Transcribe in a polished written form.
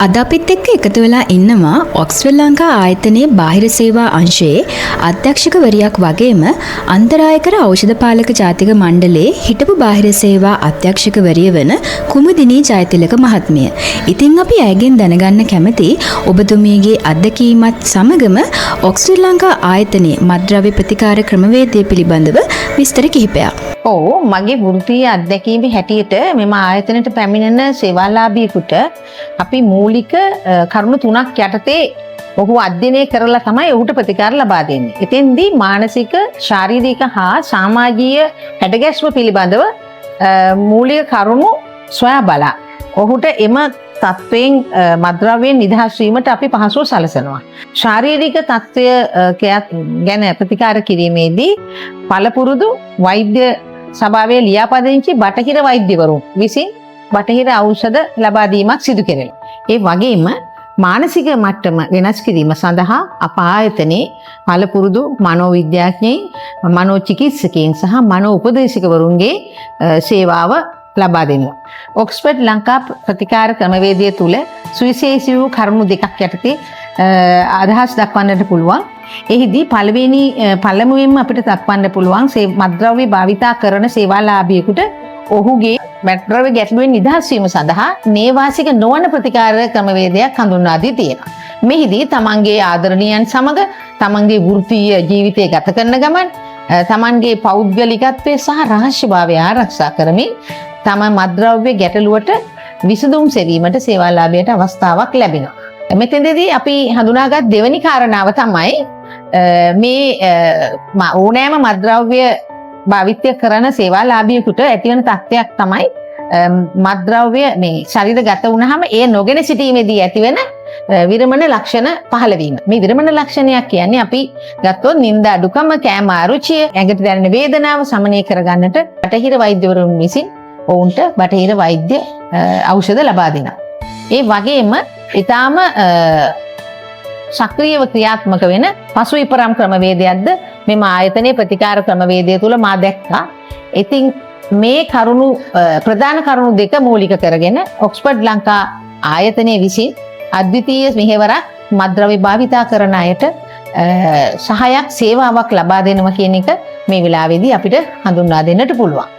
අද අපිත් එක්ක එකතු වෙලා ඉන්නවා ඔක්ස්ෆර්ඩ් ලංකා ආයතනයේ බාහිර සේවා අංශයේ අධ්‍යක්ෂකවරියක් වගේම අන්තරායකර ඖෂධ පාලක ජාතික මණ්ඩලයේ හිටපු බාහිර සේවා අධ්‍යක්ෂකවරිය වන කුමුදිනී ජයතිලක මහත්මිය. ඉතින් අපි ඇයගෙන් දැනගන්න කැමති ඔබතුමියගේ අත්දැකීමත් සමගම ඔක්ස්ෆර්ඩ් ලංකා ආයතනයේ මත්ද්‍රව්‍ය ප්‍රතිකාර ක්‍රමවේදය පිළිබඳව විස්තර කිහිපයක්. ඔව් මගේ වෘත්තීය අත්දැකීමේ හැටියට මෙම ආයතනයට පැමිණෙන සේවාලාභියෙකුට අපි මූලික කරුණු තුනක් යටතේ ඔහු අධ්‍යයනය කරලා තමයි ඔහුට ප්‍රතිකාර ලබා දෙන්නේ. එතෙන්දී මානසික, ශාරීරික හා සමාජීය හැඩගැස්ම පිළිබඳව මූලික කරුණු සොයා බලා ඔහුට එම තත්වයෙන් මත්ද්‍රව්‍යයෙන් නිදහස් වීමට අපි පහසුව සලසනවා. ශාරීරික තත්ත්වය ගැන ප්‍රතිකාර කිරීමේදී පළපුරුදු වෛද්‍ය සභාවේ ලියාපදිංචි බටහිර වෛද්‍යවරුන් විසින් බටහිර ඖෂධ ලබා දීමක් සිදු කෙරෙනවා. ඒ වගේම මානසික මට්ටම වෙනස් කිරීම සඳහා අප ආයතනයේ පළපුරුදු මනෝවිද්‍යාඥයින්, මනෝචිකිත්සකයන් සහ මනෝ උපදේශකවරුන්ගේ සේවාව ලබා දෙනවා. ඔක්ස්ෆර්ඩ් ලංකා ප්‍රතිකාර ක්‍රමවේදය තුළ සුවිශේෂී වූ කරුණු දෙකක් යටතේ අදහස් දක්වන්නට පුළුවන්. එහිදී පළමුවෙන්ම අපිට දක්වන්න පුළුවන් මත්ද්‍රව්‍ය භාවිතා කරන සේවාලාභියෙකුට ඔහුගේ මත්ද්‍රව්‍ය ගැටලුවෙන් නිදහස් වීම සඳහා නේවාසික නොවන ප්‍රතිකාර ක්‍රමවේදයක් හඳුන්වා දී තියෙනවා. මෙහිදී තමන්ගේ ආදරණීයන් සමග තමන්ගේ වෘත්තීය ජීවිතය ගත කරන ගමන් තමන්ගේ පෞද්ගලිකත්වය සහ රහස්‍යභාවය ආරක්ෂා කරමින් තම මත්ද්‍රව්‍ය ගැටලුවට විසඳුම් සෙවීමට සේවාලාභියට අවස්ථාවක් ලැබෙනවා. මෙතෙන්දී අපි හඳුනාගත් දෙවැනි කාරණාව තමයි මේ ඕනෑම මත්ද්‍රව්‍ය භාවිතය කරන සේවාලාභියෙකුට ඇතිවන තත්ත්වයක් තමයි මත්ද්‍රව්‍ය මේ ශරීරගත වුණාම ඒ නොගෙන සිටීමේදී ඇතිවෙන විරමණ ලක්ෂණ පහළ වීම. මේ විරමණ ලක්ෂණයක් කියන්නේ අපි ගත්තොත් නිින්ද අඩුකම, කෑම අරුචිය, ඇඟට දැනෙන වේදනාව සමනය කරගන්නට බටහිර වෛද්‍යවරුන් විසින් ඔවුන්ට බටහිර වෛද්‍ය ඖෂධ ලබා දෙනවා. ඒ වගේම ඊටාම සක්‍රියව ක්‍රියාත්මක වෙන පසු විපරම් ක්‍රමවේදයක්ද මෙම ආයතනයේ ප්‍රතිකාර ක්‍රමවේදය තුල මා දැක්කා. ඉතින් මේ කරුණු ප්‍රධාන කරුණු දෙක මූලික කරගෙන ඔක්ස්ෆර්ඩ් ලංකා ආයතනයේ විසින් අද්විතීය මෙහෙවරක් මත්ද්‍රව්‍ය භාවිතා කරන අයට සහායක් සේවාවක් ලබා දෙනවා කියන එක මේ වෙලාවේදී අපිට හඳුන්වා දෙන්නට පුළුවන්.